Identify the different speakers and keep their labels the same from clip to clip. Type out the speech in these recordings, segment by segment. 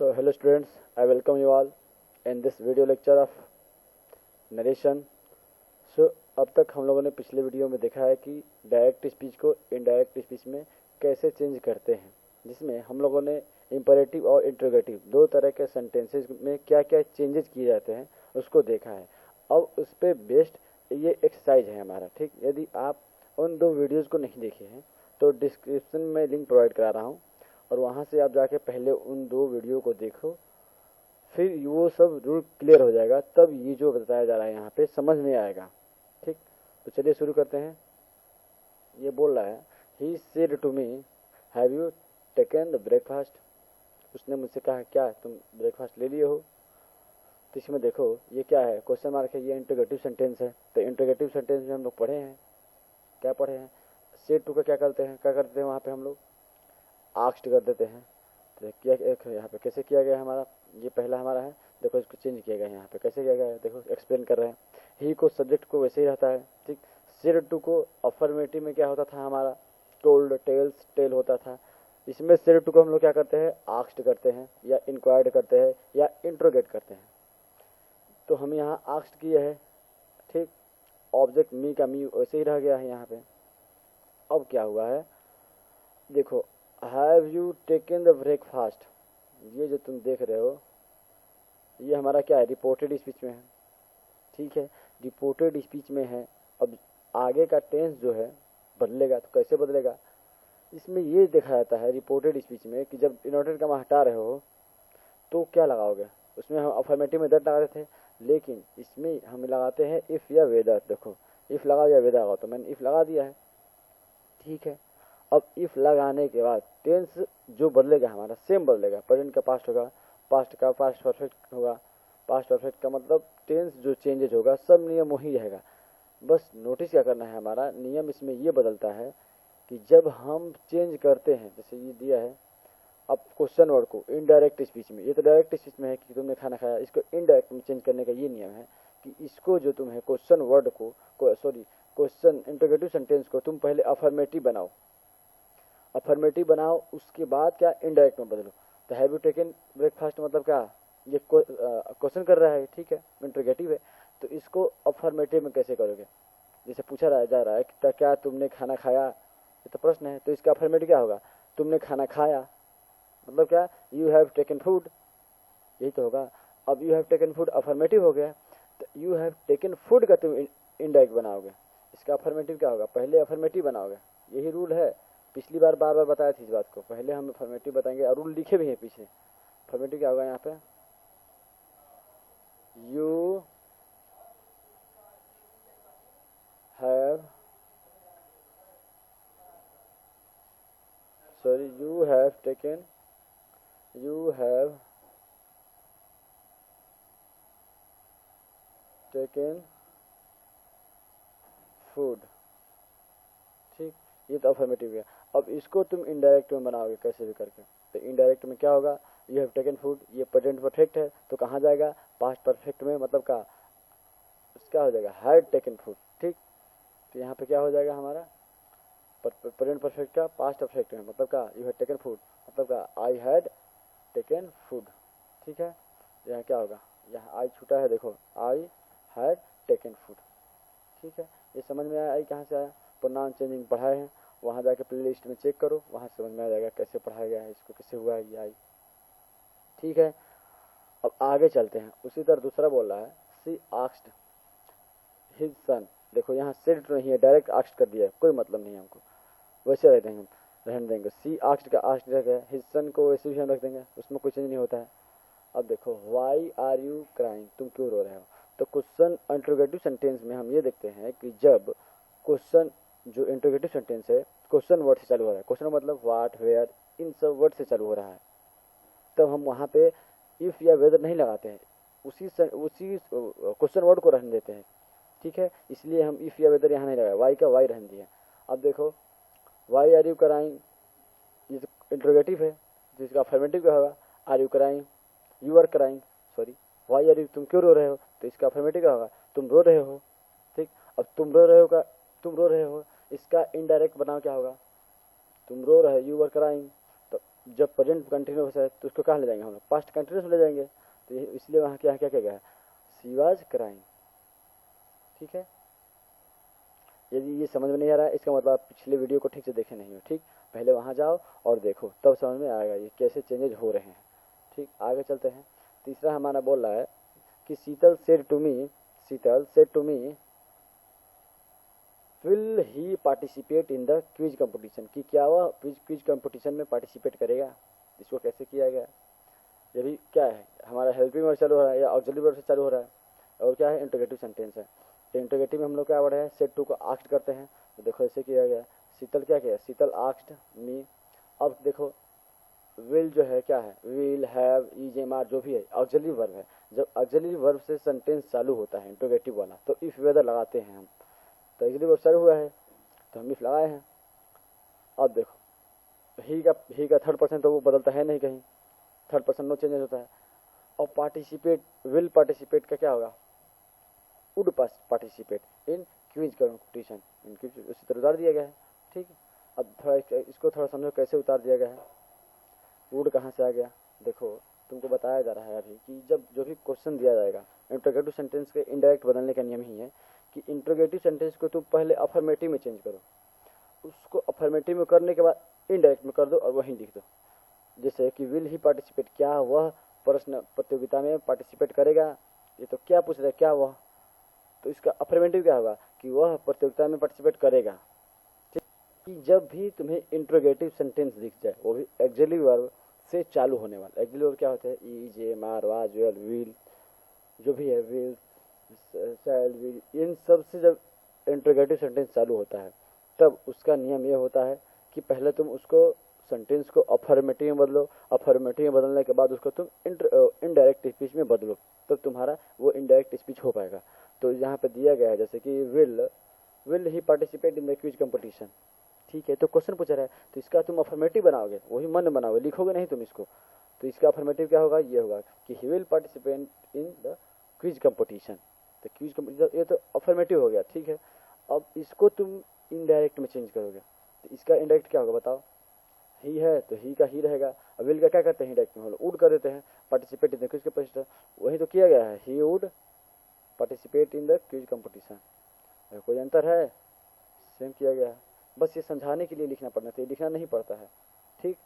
Speaker 1: So hello students, I welcome you all in this video lecture of narration. So अब तक हम लोगों ने पिछले वीडियो में देखा है कि डायरेक्ट स्पीच को इनडायरेक्ट स्पीच में कैसे चेंज करते हैं, जिसमें हम लोगों ने इंपरेटिव और इंट्रोगेटिव दो तरह के सेंटेंसेस में क्या क्या चेंजेस किए जाते हैं उसको देखा है। अब उस पर बेस्ड ये एक्सरसाइज है हमारा, ठीक। यदि आप उन दो वीडियोज़ को नहीं देखे हैं तो डिस्क्रिप्शन में लिंक प्रोवाइड करा रहा हूँ और वहाँ से आप जाके पहले उन दो वीडियो को देखो, फिर वो सब रूल क्लियर हो जाएगा, तब ये जो बताया जा रहा है यहाँ पे समझ में आएगा, ठीक। तो चलिए शुरू करते हैं। ये बोल रहा है, he said to me have you taken the breakfast. उसने मुझसे कहा क्या तुम ब्रेकफास्ट ले लिए हो। तो इसमें देखो ये क्या है, क्वेश्चन मार्क है, ये इंट्रोगेटिव सेंटेंस है। तो इंट्रोगेटिव सेंटेंस में हम लोग पढ़े हैं, क्या पढ़े हैं, सेड टू का क्या करते हैं वहाँ पे हम लोग आस्क्ड कर देते हैं। तो क्या यहाँ पे कैसे किया गया है हमारा, ये पहला हमारा है, देखो इसको चेंज किया गया है यहाँ पे, कैसे किया गया है देखो, एक्सप्लेन कर रहे हैं। ही को सब्जेक्ट को वैसे ही रहता है, ठीक। सेड टू को अफर्मेटिव में क्या होता था हमारा, टोल्ड, टेल्स, टेल होता था। इसमें सेड टू को हम लोग क्या करते हैं, आस्क्ड करते हैं या इंक्वायर्ड करते हैं या इंट्रोगेट करते हैं। तो हम यहाँ आस्क्ड किए हैं, ठीक। ऑब्जेक्ट मी का मी वैसे ही रह गया है यहाँ पे। अब क्या हुआ है देखो, have you taken the breakfast, ये जो तुम देख रहे हो ये हमारा क्या है, रिपोर्टेड स्पीच में है, ठीक है। रिपोर्टेड स्पीच में है। अब आगे का टेंस जो है बदलेगा, तो कैसे बदलेगा, इसमें ये देखा जाता है रिपोर्टेड स्पीच में कि जब इनवर्टेड कॉमा हटा रहे हो तो क्या लगाओगे। उसमें हम अफर्मेटिव में दैट लगाते थे, लेकिन इसमें हम लगाते हैं इफ़ या वेदर। देखो इफ़ लगाओ या वेदर लगाओ, तो मैंने इफ़ लगा दिया है, ठीक है। अब इफ लगाने के बाद टेंस जो बदलेगा हमारा सेम बदलेगा, प्रेजेंट का पास्ट होगा, पास्ट का पास्ट परफेक्ट होगा, पास्ट परफेक्ट का मतलब टेंस जो चेंजेज होगा सब नियम वही रहेगा। बस नोटिस क्या करना है, हमारा नियम इसमें ये बदलता है कि जब हम चेंज करते हैं, जैसे ये दिया है अब क्वेश्चन वर्ड को इनडायरेक्ट स्पीच में, ये तो डायरेक्ट स्पीच में है कि तुमने खाना खाया, इसको इनडायरेक्ट में चेंज करने का ये नियम है कि इसको जो तुम है क्वेश्चन वर्ड को क्वेश्चन इंटरोगेटिव सेंटेंस को तुम पहले अफर्मेटिव बनाओ, अफर्मेटिव बनाओ, उसके बाद क्या इनडायरेक्ट में बदलो। तो हैव यू टेकन ब्रेकफास्ट मतलब क्या, ये क्वेश्चन कर रहा है, ठीक है, इंटरोगेटिव है। तो इसको अफर्मेटिव में कैसे करोगे, जैसे पूछा जा रहा है कि क्या तुमने खाना खाया, ये तो प्रश्न है, तो इसका अफर्मेटिव क्या होगा, तुमने खाना खाया मतलब क्या, यू हैव टेकन फूड, यही तो होगा। अब you have taken food affirmative हो गया, तो यू हैव टेकन फूड का तुम इनडायरेक्ट बनाओगे, इसका अफर्मेटिव क्या होगा, पहले अफर्मेटिव बनाओगे। यही रूल है, पिछली बार बार बताया था इस बात को, पहले हम अफर्मेटिव बताएंगे और रूल लिखे भी हैं पीछे। अफर्मेटिव क्या होगा यहाँ पे, यू हैव टेकन फूड, ठीक, ये तो अफर्मेटिव है। अब इसको तुम इनडायरेक्ट में बनाओगे कैसे भी करके, तो इनडायरेक्ट में क्या होगा, यू हैव टेकन फूड, ये प्रेजेंट परफेक्ट है तो कहाँ जाएगा, पास्ट परफेक्ट में, मतलब का क्या हो जाएगा, हैड टेकन फूड, ठीक। तो यहाँ पे क्या हो जाएगा हमारा, प्रेजेंट परफेक्ट का पास्ट परफेक्ट में, मतलब का यू हैड टेकन फूड, मतलब का आई हैड टेकन फूड, ठीक है। यहाँ क्या होगा, यहाँ आई छूटा है, देखो आई हैड टेकन फूड, ठीक है। ये समझ में आया आई कहाँ से आया, प्रोनाउन चेंजिंग पढ़ाए हैं, वहाँ जाके प्ले लिस्ट में चेक करो, वहाँ समझ में आ जाएगा कैसे पढ़ाया गया है, इसको कैसे हुआ है ये आई, ठीक है। अब आगे चलते हैं, उसी तरह दूसरा बोल रहा है, सी आस्क्ड हिज सन। देखो यहाँ सेड नहीं है, डायरेक्ट आस्क्ड कर दिया है, कोई मतलब नहीं है हमको, वैसे रहने देंगे। सी आस्क्ड का आस्क्ड रख गया, हिज सन को वैसे भी हम रख देंगे, उसमें कुछ नहीं होता है। अब देखो व्हाई आर यू क्राइंग, तुम क्यों रो रहे हो। तो क्वेश्चन इंटरोगेटिव सेंटेंस में हम ये देखते हैं कि जब क्वेश्चन जो इंटरोगेटिव सेंटेंस है क्वेश्चन वर्ड से चालू हो रहा है, क्वेश्चन मतलब व्हाट, वेयर, इन सब वर्ड से चालू हो रहा है, तब हम वहाँ पे इफ या वेदर नहीं लगाते हैं, उसी क्वेश्चन वर्ड को रहने देते हैं, ठीक है। इसलिए हम इफ या वेदर यहाँ नहीं लगाए, वाई का वाई रहने दिया। अब देखो वाई आर यू क्राइंग, ये इंटरोगेटिव है, जिसका अफर्मेटिव क्या होगा, are you crying, you are crying, sorry, why are you, तुम क्यों रो रहे हो, तो इसका अफर्मेटिव क्या होगा, तुम रो रहे हो, ठीक। अब तुम रो रहे हो, इसका इनडायरेक्ट बनाओ क्या होगा, तुम रो रहे, यू आर क्राइंग, तो जब प्रेजेंट कंटिन्यूस है तो उसको कहाँ ले जाएंगे हम लोग, पास्ट कंटिन्यूस ले जाएंगे। तो इसलिए वहाँ क्या क्या क्या गया है, शी वाज क्राइंग। ठीक है, यदि ये समझ में नहीं आ रहा है इसका मतलब आप पिछले वीडियो को ठीक से देखे नहीं हो। ठीक, पहले वहाँ जाओ और देखो, तब समझ में आएगा ये कैसे चेंजेज हो रहे हैं। ठीक, आगे चलते हैं। तीसरा हमारा बोल रहा है कि Sheetal said to me, Sheetal said to me will he participate in the quiz competition, कि क्या वह क्विज कंपटीशन में पार्टिसिपेट करेगा। इसको कैसे किया गया, ये भी क्या है, हमारा हेल्पिंग वर्ब चालू हो रहा है या ऑक्सिलरी वर्ब से चालू हो रहा है, और क्या है, इंटरोगेटिव सेंटेंस है। तो इंटरोगेटिव में हम लोग क्या बढ़े हैं, सेड टू को आस्क्ड करते हैं। तो देखो ऐसे किया गया, शीतल क्या किया, शीतल आस्क्ड मी। अब देखो विल जो है क्या है, will, have, is, am, are जो भी है ऑक्सिलरी वर्ब है। जब ऑक्सिलरी वर्ब से सेंटेंस चालू होता है इंटरोगेटिव वाला, तो इफ वेदर लगाते हैं हम। तो ऑक्सिलरी वर्ब चालू हुआ है तो हम इफ लगाए हैं। अब देखो ही का थर्ड पर्सन तो वो बदलता है नहीं कहीं, थर्ड पर्सन नो चेंजेस होता है। और पार्टिसिपेट, विल पार्टिसिपेट का क्या होगा, would participate in quiz competition, in quiz, उसी तरह उतार दिया गया है। ठीक है, अब थोड़ा इसको थोड़ा समझो कैसे उतार दिया गया है। वुड कहाँ से आ गया, देखो तुमको बताया जा रहा है अभी कि जब जो भी क्वेश्चन दिया जाएगा, इंट्रोगेटिव सेंटेंस के इनडायरेक्ट बदलने का नियम ही है कि इंट्रोगेटिव सेंटेंस को तुम पहले अफर्मेटिव में चेंज करो, उसको अफर्मेटिव में करने के बाद इनडायरेक्ट में कर दो और वहीं लिख दो। जैसे कि विल ही पार्टिसिपेट, क्या वह प्रश्न प्रतियोगिता में पार्टिसिपेट करेगा, ये तो क्या पूछ रहा है, क्या वह, तो इसका अफर्मेटिव क्या होगा कि वह प्रतियोगिता में पार्टिसिपेट करेगा। ठीक, कि जब भी तुम्हें इंट्रोगेटिव सेंटेंस दिख जाए, वो भी ऑक्सिलरी वर्ब से चालू होने वाला, ऑक्सिलरी वर्ब क्या होता है, is, am, are, was, well, will जो भी है, विल, शैल, विल, इन सब से जब इंट्रोगेटिव सेंटेंस चालू होता है तब उसका नियम ये होता है कि पहले तुम उसको सेंटेंस को अफर्मेटिव में बदलो, अफर्मेटिव में बदलने के बाद उसको तुम इनडायरेक्ट स्पीच में बदलो, तब तुम्हारा वो इनडायरेक्ट स्पीच हो पाएगा। तो यहाँ पे दिया गया है जैसे कि will he participate in the quiz competition. ठीक है, तो क्वेश्चन पूछा रहा है तो इसका तुम अफर्मेटिव बनाओगे, वही मन बनाओगे, लिखोगे नहीं तुम इसको। तो इसका अफर्मेटिव क्या होगा, ये होगा कि he will participate in the quiz competition. तो क्विज कंपटीशन ये तो अफर्मेटिव हो गया। ठीक है, अब इसको तुम इनडायरेक्ट में चेंज करोगे, तो इसका इनडायरेक्ट क्या होगा बताओ, ही है तो ही का ही रहेगा। अब विल का क्या करते हैं, डायरेक्ट में हम लोग वुड कर देते हैं, participate in the quiz competition, वही तो किया गया है, he would participate in the quiz competition. कोई अंतर है, सेम किया गया है, बस ये समझाने के लिए लिखना पड़ना चाहिए, लिखना नहीं पड़ता है। ठीक,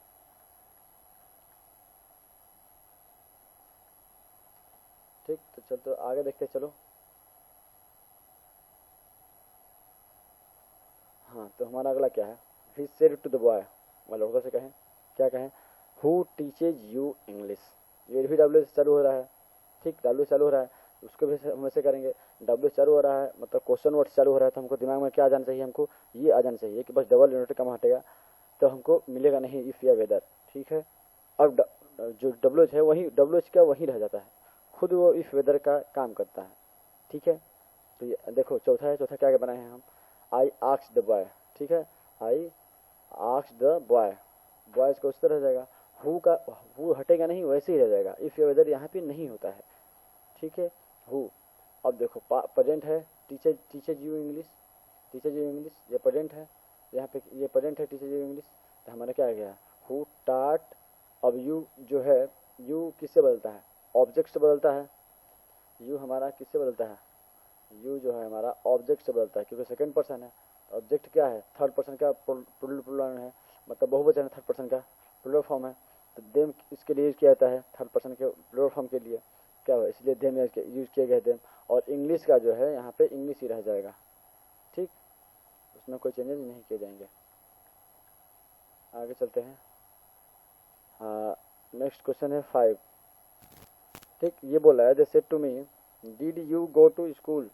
Speaker 1: ठीक, तो चल तो आगे देखते चलो। हाँ, तो हमारा अगला क्या है, he said to the boy, लड़कों से कहें, क्या कहें, हु टीचेज यू इंग्लिश। ये भी डब्ल्यू से चालू हो रहा है। ठीक, डब्ल्यू चालू हो रहा है, उसको भी हम ऐसे करेंगे, डब्ल्यू चालू हो रहा है मतलब क्वेश्चन वर्ड चालू हो रहा है, तो हमको दिमाग में क्या आ जाना चाहिए, हमको ये आ जाना चाहिए कि बस डबल यूनिट कम हटेगा तो हमको मिलेगा नहीं इफ या वेदर। ठीक है, अब जो डब्ल्यू है वही डब्ल्यू का वहीं रह जाता है, खुद वो इफ वेदर का काम करता है। ठीक है, तो ये देखो चौथा है, चौथा क्या बनाए हैं हम, आई आस्क्ड द बॉय। ठीक है, I asked the boy, boys को उस तरह रह जाएगा, हु का हु हटेगा नहीं, वैसे ही रह जाएगा, इफ या वेदर यहाँ पे नहीं होता है। ठीक है, हु। अब देखो प्रेजेंट है, teacher you English, teacher you English, ये प्रेजेंट है, यहाँ पे ये प्रेजेंट है, टीचर यू इंग्लिश, तो हमारा क्या आ गया, हु टाट। अब यू जो है, यू किससे बदलता है, ऑब्जेक्ट से बदलता है, यू हमारा किससे बदलता है, यू जो है हमारा ऑब्जेक्ट से बदलता है, क्योंकि सेकंड पर्सन है। ऑब्जेक्ट क्या है, थर्ड पर्सन का प्लूरल है, मतलब बहुवचन है, थर्ड पर्सन का प्लूरल फॉर्म है, तो देम इसके लिए यूज किया जाता है, थर्ड पर्सन के प्लूरल फॉर्म के लिए क्या हुआ, इसलिए देम यूज किया गया देम। और इंग्लिश का जो है यहाँ पे इंग्लिश ही रह जाएगा। ठीक, उसमें कोई चेंजेस नहीं किए जाएंगे। आगे चलते हैं। हाँ, नेक्स्ट क्वेश्चन है 5। ठीक, ये बोला है, they said to me did you go to school.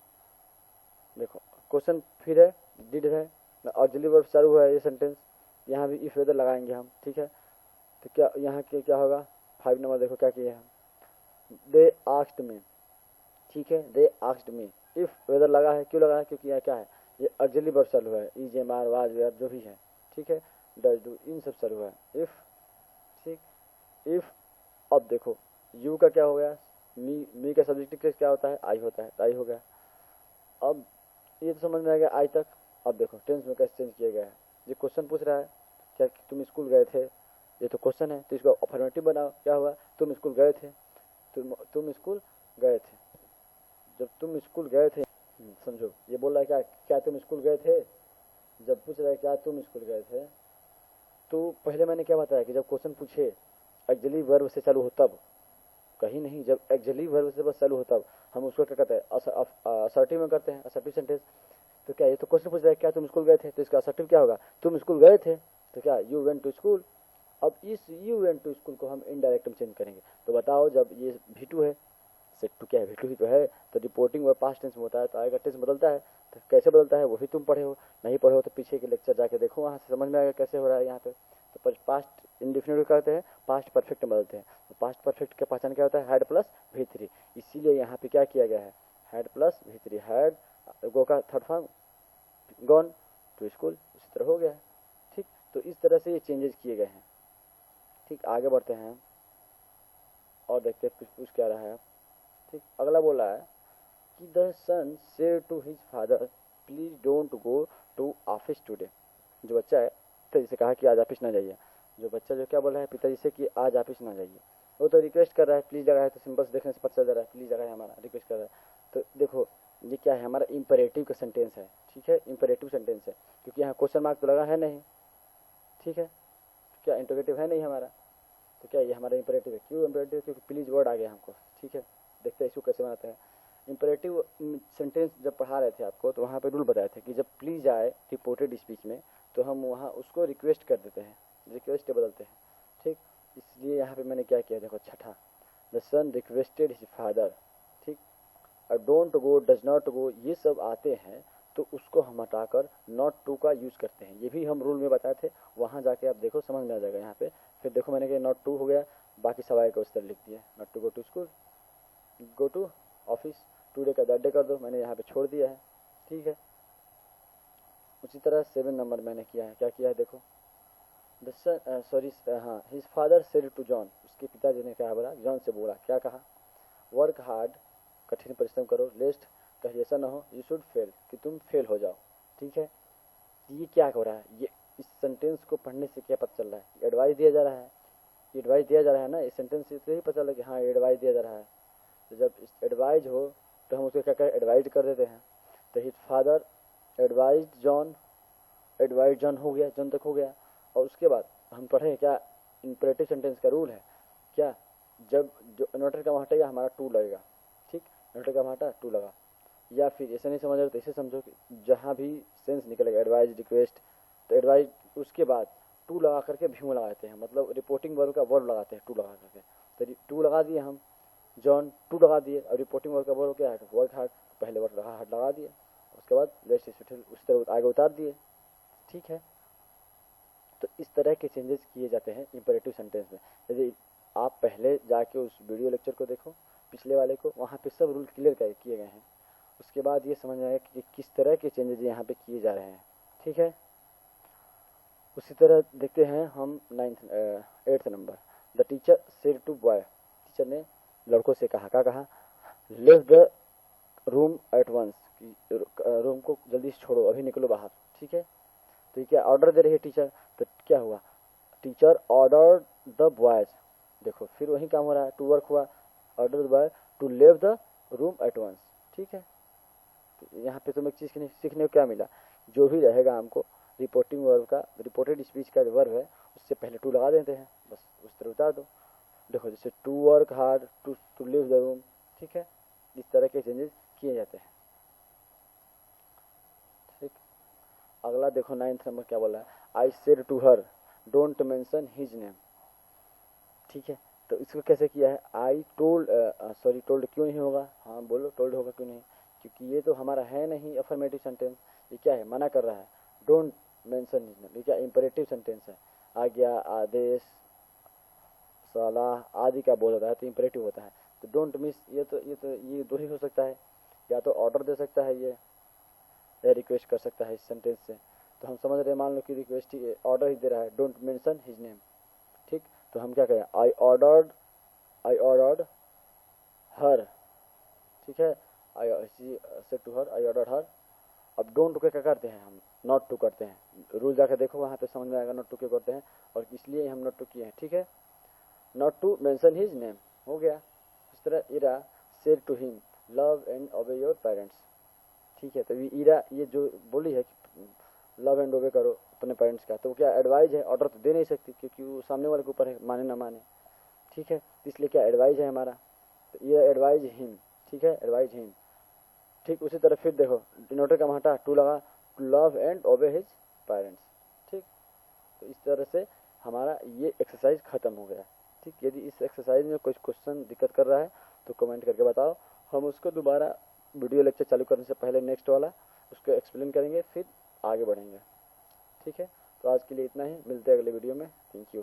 Speaker 1: देखो क्वेश्चन फिर है, डिड है, ऑक्सिलरी वर्ब चालू हुआ है ये सेंटेंस, यहाँ भी इफ वेदर लगाएंगे हम। ठीक है, तो क्या यहाँ के क्या होगा, 5 नंबर देखो क्या किया है, दे आस्क्ड मी। ठीक है, they asked me, if whether लगा है, क्यों लगा है, क्योंकि यह क्या है, ये ऑक्सिलरी वर्ब चालू हुआ है, is, am, are, was, were जो भी है। ठीक है, डज, डू, इन सब चालू हुआ है, इफ। ठीक, इफ। अब देखो यू का क्या हो गया, मी का सब्जेक्टिव केस क्या होता है, आई होता है, तो आई हो गया। अब ये तो समझ में आ गया आई तक। अब देखो टेंस में कैसे चेंज किया गया है, ये क्वेश्चन पूछ रहा है क्या तुम स्कूल गए थे, ये तो क्वेश्चन है, तो इसको अफर्मेटिव बनाओ। क्या हुआ, तुम स्कूल गए थे, तुम स्कूल गए थे। जब तुम स्कूल गए थे, समझो ये बोल रहा है क्या तुम स्कूल गए थे। जब पूछ रहा है क्या तुम स्कूल गए थे, तो पहले मैंने क्या बताया कि जब क्वेश्चन पूछे एक्सिलरी वर्ब से चालू हो तब, कहीं नहीं, जब एक्सिलरी वर्ब से बस चालू हो तब हम उसको क्या कहते हैं, असर्टिव में करते हैं, असर्टिव सेंटेंस। तो क्या ये तो क्वेश्चन पूछ रहा है क्या तुम स्कूल गए थे, तो इसका असर्टिव क्या होगा, तुम स्कूल गए थे, तो क्या यू वेंट टू स्कूल। अब इस यू वेंट टू स्कूल को हम इनडायरेक्ट में चेंज करेंगे। तो बताओ जब ये V2 है, सेट टू क्या है, V2 ही तो है, तो रिपोर्टिंग वर्ब पास्ट टेंस में होता है, तो आएगा टेंस बदलता है। तो कैसे बदलता है वही तुम पढ़े हो, नहीं पढ़े हो तो पीछे के लेक्चर जाके देखो, वहाँ से समझ में आएगा कैसे हो रहा है यहाँ पे। तो पास्ट इंडेफिनिट करते हैं, पास्ट परफेक्ट में बदलते हैं। तो पास्ट परफेक्ट का पहचान क्या होता है, हैड प्लस V3। इसीलिए यहाँ पे क्या किया गया है, had plus V3, had go का third form gone to school, इसी तरह हो गया है। ठीक, तो इस तरह से ये चेंजेस किए गए हैं। ठीक, आगे बढ़ते हैं और देखते हैं पूछ क्या रहा है। ठीक, अगला बोला है कि the son said to his father please don't go to office today. जो बच्चा है पिताजी से कहा कि आज ऑफिस ना जाइए। जो बच्चा जो क्या बोला है पिताजी से कि आज ऑफिस ना जाइए, वो तो रिक्वेस्ट कर रहा है, प्लीज लगा है, तो सिंपल से देखने से पता चल जा रहा है प्लीज लगा है हमारा, रिक्वेस्ट कर रहा है। तो देखो ये क्या है, हमारा इंपेरेटिव का सेंटेंस है। ठीक है, इंपेरेटिव सेंटेंस है, क्योंकि यहाँ क्वेश्चन मार्क तो लगा है नहीं। ठीक है, क्या इंटरोगेटिव है नहीं हमारा, तो क्या ये हमारा इंपेरेटिव है। क्यों इंपेरेटिव, क्योंकि प्लीज वर्ड आ गया हमको। ठीक है, देखते हैं इसको कैसे बनाते हैं। इंपेरेटिव सेंटेंस जब पढ़ा रहे थे आपको, तो वहाँ पे रूल बताए थे कि जब प्लीज आए रिपोर्टेड स्पीच में, तो हम वहाँ उसको रिक्वेस्ट कर देते हैं, रिक्वेस्ट बदलते हैं। ठीक, इसलिए यहाँ पे मैंने क्या किया, देखो छठा, the son requested his father. ठीक, और don't go, does not go, ये सब आते हैं तो उसको हम हटाकर नॉट टू का यूज करते हैं। ये भी हम रूल में बताए थे, वहाँ जाके आप देखो समझ में आ जाएगा। यहाँ पे फिर देखो मैंने कहा नॉट टू हो गया, बाकी सवाल का उस तरह लिख दिया, not to go to school, go to office, today का दैट डे कर दो, मैंने यहाँ पे छोड़ दिया है। ठीक है, उसी तरह 7 नंबर मैंने किया है, क्या किया है देखो, हाँ, his father said to John, उसके पिताजी ने क्या बोला, जॉन से बोला, क्या कहा, वर्क हार्ड, कठिन परिश्रम करो, लेस्ट कहीं ऐसा ना हो, यू शुड फेल, कि तुम फेल हो जाओ। ठीक है, ये क्या हो रहा है, ये इस सेंटेंस को पढ़ने से क्या पता चल रहा है, एडवाइस दिया जा रहा है। एडवाइस दिया जा रहा है ना, इस सेंटेंस से तो ही पता चल रहा है कि हाँ एडवाइस दिया जा रहा है। तो जब एडवाइज हो तो हम उसको क्या करें, एडवाइज कर देते हैं। तो his father advise John, advise John हो गया, जॉन तक हो गया। और उसके बाद हम पढ़े क्या, इंपेरेटिव सेंटेंस का रूल है क्या, जब जो इन्वर्टर का हटा या हमारा टू लगेगा। ठीक, इन्वर्टर का हटा टू लगा, या फिर ऐसे नहीं समझ रहे तो ऐसे समझो कि जहाँ भी सेंस निकलेगा एडवाइज रिक्वेस्ट, तो एडवाइज उसके बाद टू लगा करके भ्यू लगाते हैं, मतलब रिपोर्टिंग वर्ब का वर्ब लगाते हैं टू लगा करके। तो टू लगा दिए हम, जॉन टू लगा दिए, और रिपोर्टिंग वर्ब का वर्ब क्या है, वर्क हार्ड, पहले वर्क हार्ड लगा दिए, उसके बाद लेस्ट उस तरह आगे उतार दिए। ठीक है, तो इस तरह के चेंजेस किए जाते हैं इंपेरेटिव सेंटेंस में। यदि आप पहले जाके उस वीडियो लेक्चर को देखो, पिछले वाले को, वहाँ पे सब रूल क्लियर किए गए हैं। उसके बाद ये समझ में आएगा कि किस तरह के चेंजेस यहाँ पे किए जा रहे हैं। ठीक है, उसी तरह देखते हैं हम 8th number, the teacher said to boy, teacher ने लड़कों से कहा, क्या कहा, leave the room at once, room को जल्दी से छोड़ो, अभी निकलो बाहर। ठीक है, तो ये क्या ऑर्डर दे रही है टीचर, तो क्या हुआ, टीचर ऑर्डर द बॉयज, देखो फिर वही काम हो रहा है, टू वर्क हुआ, order the boy to leave the room at once. ठीक है, तो यहाँ पे तुम्हें एक चीज सीखने को क्या मिला, जो भी रहेगा हमको रिपोर्टिंग वर्ब का, रिपोर्टेड स्पीच का जो वर्ब है उससे पहले टू लगा देते हैं, बस उस तरह उतार दो। देखो जैसे to work hard, to leave the room. ठीक है, इस तरह के चेंजेस किए जाते हैं। ठीक, अगला देखो 9th नंबर क्या बोला है, I said to her don't mention his name. ठीक है, तो इसको कैसे किया है, आई टोल्ड, टोल्ड क्यों नहीं होगा, हाँ बोलो टोल्ड होगा क्यों नहीं, क्योंकि ये तो हमारा है नहीं अफर्मेटिव सेंटेंस, ये क्या है, मना कर रहा है, डोंट मेंशन हिज नेम, ये क्या इंपेरेटिव सेंटेंस है, आज्ञा, आदेश, सलाह आदि का बोल होता है तो इंपेरेटिव होता है। तो डोंट मिस, ये दो ही हो सकता है, या तो ऑर्डर दे सकता है ये, या रिक्वेस्ट कर सकता है इस सेंटेंस से। तो हम समझ रहे हैं, मान लो कि रिक्वेस्ट ही ऑर्डर ही दे रहा है, डोंट मेंशन हिज नेम। ठीक, तो हम क्या करें, आई ऑर्डर्ड हर। ठीक है, I said to her, I ordered her. अब डोंट को क्या करते हैं हम, नॉट टू करते हैं। रूल जाकर देखो, वहाँ पे समझ में आएगा नॉट टू क्यों करते हैं और इसलिए हम नॉट टू किए हैं। ठीक है, not to mention his name हो गया। इस तरह Ira said to him love and obey your parents. ठीक है, तो ईरा ये जो बोली है कि लव एंड ओबे करो अपने पेरेंट्स का, तो वो क्या एडवाइज है, ऑर्डर तो दे नहीं सकती क्योंकि वो सामने वाले के ऊपर है, माने ना माने। ठीक है, तो इसलिए क्या एडवाइज है हमारा, तो ये एडवाइज हिम। ठीक है, एडवाइज हिम। ठीक उसी तरह फिर देखो डिनोटर का हटा टू लगा, to love and obey his parents. ठीक, तो इस तरह से हमारा ये एक्सरसाइज खत्म हो गया। ठीक, यदि इस एक्सरसाइज में कुछ क्वेश्चन दिक्कत कर रहा है तो कमेंट करके बताओ, हम उसको दोबारा वीडियो लेक्चर चालू करने से पहले नेक्स्ट वाला उसको एक्सप्लेन करेंगे, फिर आगे बढ़ेंगे। ठीक है, तो आज के लिए इतना ही, मिलते हैं अगले वीडियो में। Thank you.